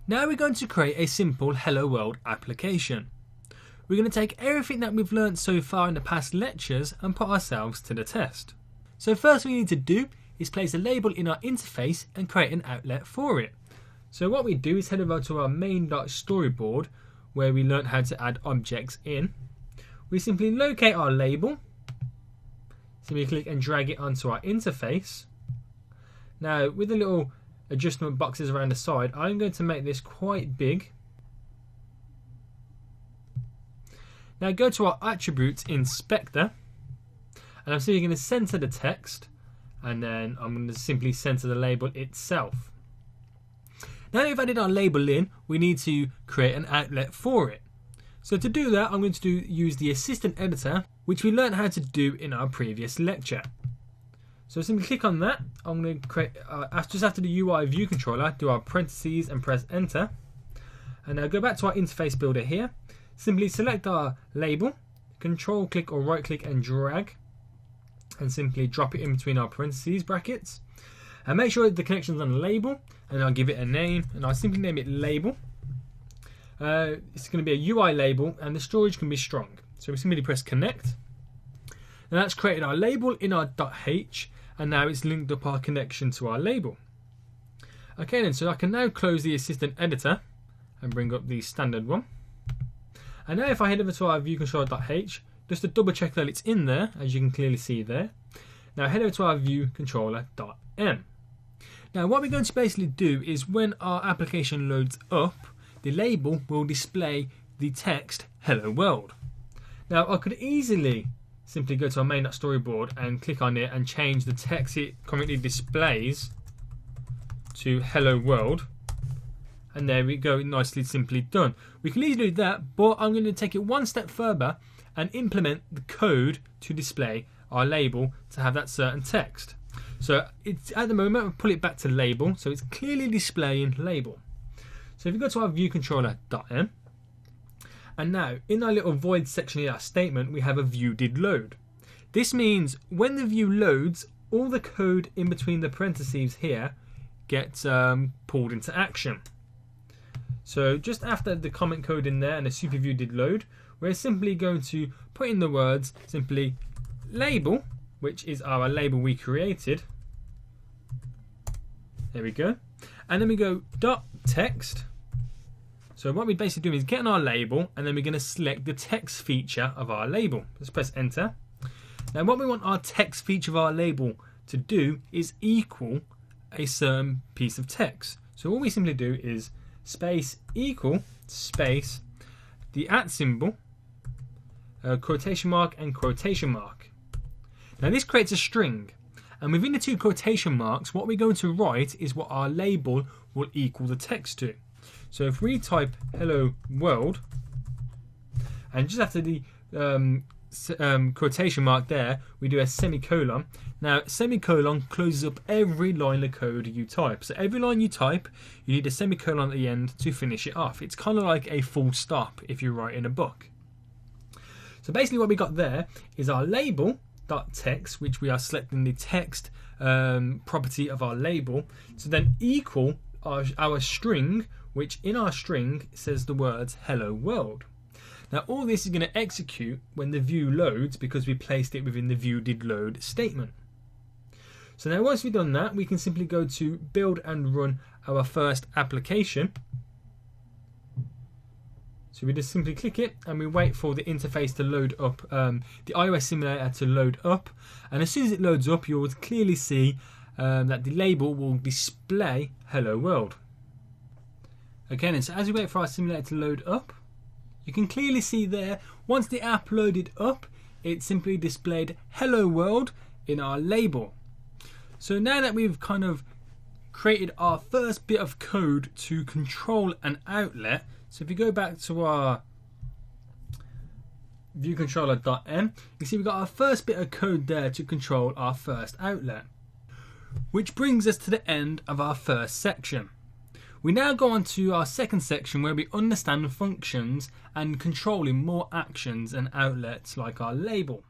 Now we're going to create a simple Hello World application. We're going to take everything that we've learned so far in the past lectures and put ourselves to the test. So first we need to do is place a label in our interface and create an outlet for it. So what we do is head over to our main.storyboard where we learned how to add objects in. We simply locate our label, simply click and drag it onto our interface. Now with the little adjustment boxes around the side, I'm going to make this quite big. Now go to our attributes inspector, and I'm simply going to center the text, and then I'm going to simply center the label itself. Now that we've added our label in, we need to create an outlet for it. So to do that, I'm going to use the assistant editor, which we learned how to do in our previous lecture. So simply click on that. I'm going to create, just after the UI view controller, do our parentheses and press enter. And now go back to our interface builder here. Simply select our label, control click or right click and drag, and simply drop it in between our parentheses brackets. And make sure the connection's on the label, and I'll give it a name, and I'll simply name it label. It's going to be a UI label, and the storage can be strong. So we simply press connect. Now that's created our label in our .h, and now it's linked up our connection to our label. Okay then, so I can now close the assistant editor and bring up the standard one. And now if I head over to our viewcontroller.h, just to double check that it's in there, as you can clearly see there. Now head over to our viewcontroller.m. Now what we're going to basically do is when our application loads up, the label will display the text Hello World. Now I could easily simply go to our main.storyboard and click on it and change the text it currently displays to Hello World. And there we go, nicely simply done. We can easily do that, but I'm going to take it one step further and implement the code to display our label to have that certain text. So it's at the moment, we'll pull it back to label, so it's clearly displaying label. So if you go to our viewcontroller.m, and now in our little void section of our statement, we have a view did load. This means when the view loads, all the code in between the parentheses here gets pulled into action. So just after the comment code in there and the super view did load, we're simply going to put in the words simply label, which is our label we created. There we go. And then we go .text. So what we basically do is get on our label, and then we're going to select the text feature of our label. Let's press enter. Now what we want our text feature of our label to do is equal a certain piece of text. So all we simply do is space equal space the @ symbol, quotation mark and quotation mark. Now this creates a string, and within the two quotation marks what we're going to write is what our label will equal the text to. So if we type Hello World, and just after the quotation mark there we do a semicolon. Now semicolon closes up every line of code you type. So every line you type, you need a semicolon at the end to finish it off. It's kind of like a full stop if you write in a book. So basically what we got there is our label.text, which we are selecting the text property of our label, to then equal our string, which in our string says the words Hello World. Now all this is going to execute when the view loads because we placed it within the view did load statement. So now once we've done that, we can simply go to build and run our first application. So we just simply click it and we wait for the interface to load up, the iOS simulator to load up, and as soon as it loads up you'll clearly see that the label will display Hello World. Okay, and so as we wait for our simulator to load up, you can clearly see there, once the app loaded up, it simply displayed Hello World in our label. So now that we've kind of created our first bit of code to control an outlet, so if you go back to our viewcontroller.m, you see we've got our first bit of code there to control our first outlet. Which brings us to the end of our first section. We now go on to our second section where we understand functions and controlling more actions and outlets like our label.